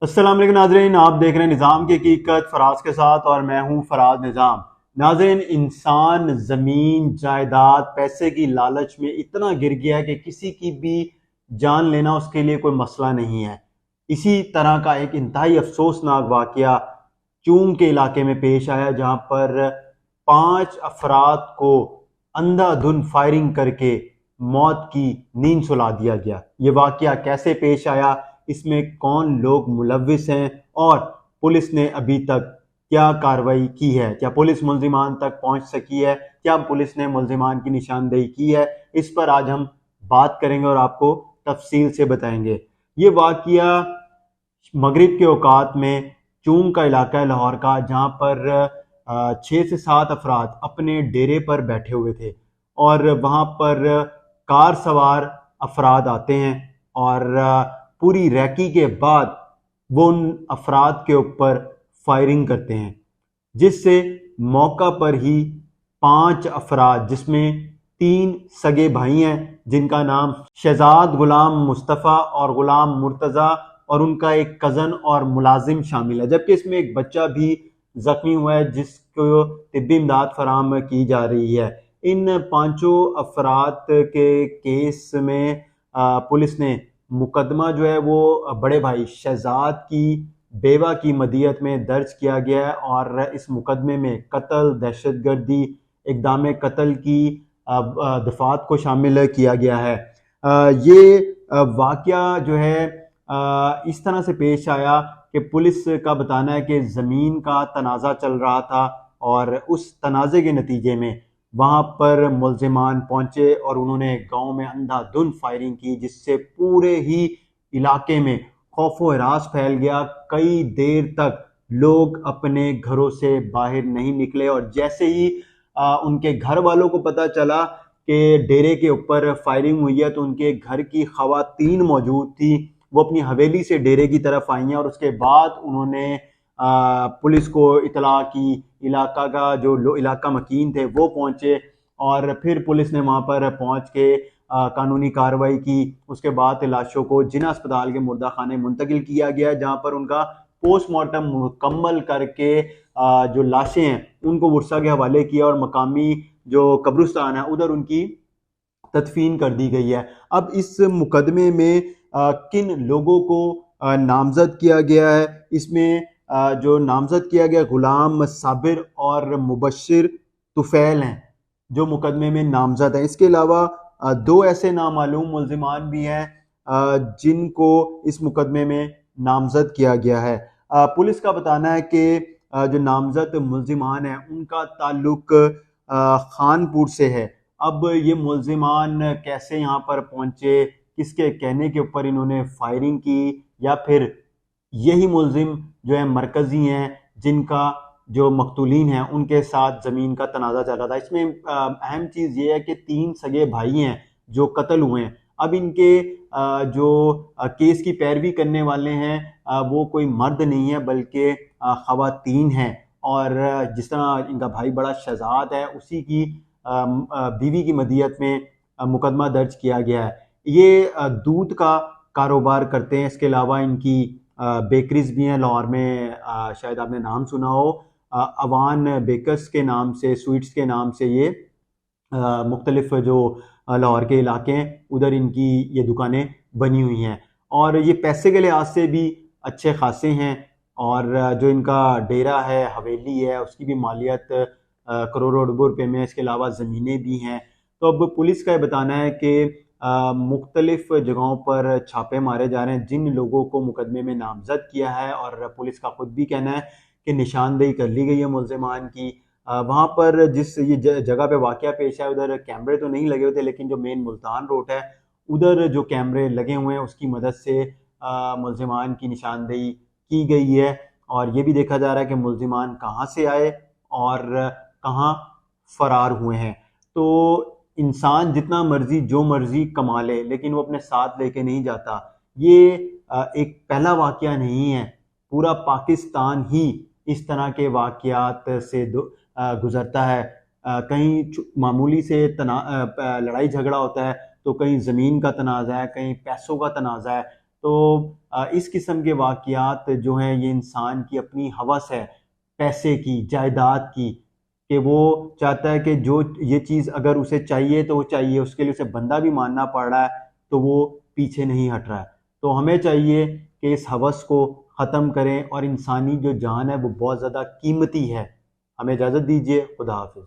अस्सलाम वालेकुम नाजरीन, आप देख रहे हैं निज़ाम की हकीकत फराज के साथ और मैं हूं फराज निज़ाम। नाजरीन, इंसान ज़मीन जायदाद पैसे की लालच में इतना गिर गया है कि किसी की भी जान लेना उसके लिए कोई मसला नहीं है। इसी तरह का एक इंतहाई अफसोसनाक वाकया चूंग के इलाके में पेश आया, जहां पर 5 अफराद को अंधाधुंध फायरिंग करके मौत की नींद सुला दिया गया। ये वाकया कैसे पेश आया, इसमें कौन लोग मुलव्विस हैं और पुलिस ने अभी तक क्या कार्रवाई की है, क्या पुलिस मुल्जिमान तक पहुंच सकी है, क्या पुलिस ने मुल्जिमान की निशानदेही की है, इस पर आज हम बात करेंगे और आपको तफसील से बताएंगे। ये वाकया मगरिब के औकात में चूंग का इलाका है लाहौर का, जहां पर 6 से 7 अफराद अपने डेरे पर बैठे हुए थे और वहां पर कार सवार अफराद आते हैं और पूरी रैकी के बाद वो उन अफराद के ऊपर फायरिंग करते हैं, जिससे मौका पर ही 5 अफराद, जिसमें 3 सगे भाई हैं जिनका नाम शहजाद गुलाम मुस्तफ़ा और गुलाम मुर्तज़ा और उनका एक कज़न और मुलाजिम शामिल है, जबकि इसमें एक बच्चा भी जख्मी हुआ है जिसको तिब्बी इमदाद फराहम की जा रही है। इन 5 अफराद के केस में पुलिस ने मुकदमा जो है वो बड़े भाई शहजाद की बेवा की मदियत में दर्ज किया गया है और इस मुकदमे में कत्ल, दहशतगर्दी, इक़दाम कत्ल की दफात को शामिल किया गया है। ये वाकया जो है इस तरह से पेश आया कि पुलिस का बताना है कि ज़मीन का तनाज़ा चल रहा था और उस तनाज़े के नतीजे में वहाँ पर मुल्जिमान पहुँचे और उन्होंने गांव में अंधाधुंध फायरिंग की, जिससे पूरे ही इलाके में खौफ व हरास फैल गया। कई देर तक लोग अपने घरों से बाहर नहीं निकले और जैसे ही उनके घर वालों को पता चला कि डेरे के ऊपर फायरिंग हुई है तो उनके घर की खवातीन मौजूद थी, वो अपनी हवेली से डेरे की तरफ आई हैं और उसके बाद उन्होंने पुलिस को इतला की। इलाका का जो इलाका मकीन थे वो पहुंचे और फिर पुलिस ने वहां पर पहुंच के कानूनी कार्रवाई की। उसके बाद लाशों को जिना अस्पताल के मुर्दा खाने मुंतकिल किया गया, जहां पर उनका पोस्टमार्टम मुकम्मल करके जो लाशें हैं उनको वर्सा के हवाले किया और मकामी जो कब्रिस्तान है उधर उनकी तदफीन कर दी गई है। अब इस मुकदमे में किन लोगों को नामजद किया गया है, इसमें जो नामजद किया गया गुलाम साबिर और मुबशिर तुफैल हैं जो मुकदमे में नामजद हैं। इसके अलावा 2 ऐसे नामालूम मुल्जिमान भी हैं जिनको इस मुकदमे में नामजद किया गया है। पुलिस का बताना है कि जो नामजद मुल्जिमान हैं उनका ताल्लुक खानपुर से है। अब ये मुल्जिमान कैसे यहाँ पर पहुंचे, किसके कहने के ऊपर इन्होंने फायरिंग की, या फिर यही मुल्जिम जो है मरकजी हैं जिनका जो मकतूलीन हैं उनके साथ ज़मीन का तनाज़ा चल रहा था। इसमें अहम चीज़ ये है कि 3 सगे भाई हैं जो कत्ल हुए हैं। अब इनके जो केस की पैरवी करने वाले हैं वो कोई मर्द नहीं है बल्कि ख़वातीन हैं और जिस तरह इनका भाई बड़ा शहजाद है उसी की बीवी की मदियत में मुकदमा दर्ज किया गया है। ये दूध का कारोबार करते हैं। इसके अलावा इनकी बेकरीज भी हैं लाहौर में, शायद आपने नाम सुना हो, अवान बेकर्स के नाम से, स्वीट्स के नाम से ये मुख्तलिफ जो लाहौर के इलाके हैं उधर इनकी ये दुकानें बनी हुई हैं और ये पैसे के लिहाज से भी अच्छे खासे हैं और जो इनका डेरा है, हवेली है, उसकी भी मालियत करोड़ों अरबों रुपए में है। इसके अलावा ज़मीनें भी हैं। तो अब पुलिस का ये बताना है कि मुख्तलिफ जगहों पर छापे मारे जा रहे हैं जिन लोगों को मुकदमे में नामजद किया है और पुलिस का खुद भी कहना है कि निशानदेही कर ली गई है मुल्जिमान की। वहाँ पर जिस ये जगह पे वाकया पेश है उधर कैमरे तो नहीं लगे हुए थे, लेकिन जो मेन मुल्तान रोड है उधर जो कैमरे लगे हुए हैं उसकी मदद से मुल्जिमान की निशानदेही की गई है और ये भी देखा जा रहा है कि मुल्जिमान कहाँ से आए और कहाँ फरार हुए हैं। तो इंसान जितना मर्जी जो मर्जी कमा ले लेकिन वो अपने साथ लेके नहीं जाता। ये एक पहला वाकया नहीं है, पूरा पाकिस्तान ही इस तरह के वाकयात से गुजरता है। कहीं मामूली से लड़ाई झगड़ा होता है तो कहीं ज़मीन का तनाज़ा है, कहीं पैसों का तनाज़ा है, تو اس قسم کے واقعات جو ہیں یہ انسان کی اپنی ہوس ہے پیسے کی، جائیداد کی، کہ وہ چاہتا ہے کہ جو یہ چیز اگر اسے چاہیے تو وہ چاہیے، اس کے لیے اسے بندہ بھی ماننا پڑ رہا ہے تو وہ پیچھے نہیں ہٹ رہا ہے۔ تو ہمیں چاہیے کہ اس ہوس کو ختم کریں، اور انسانی جو جان ہے وہ بہت زیادہ قیمتی ہے۔ ہمیں اجازت دیجیے، خدا حافظ۔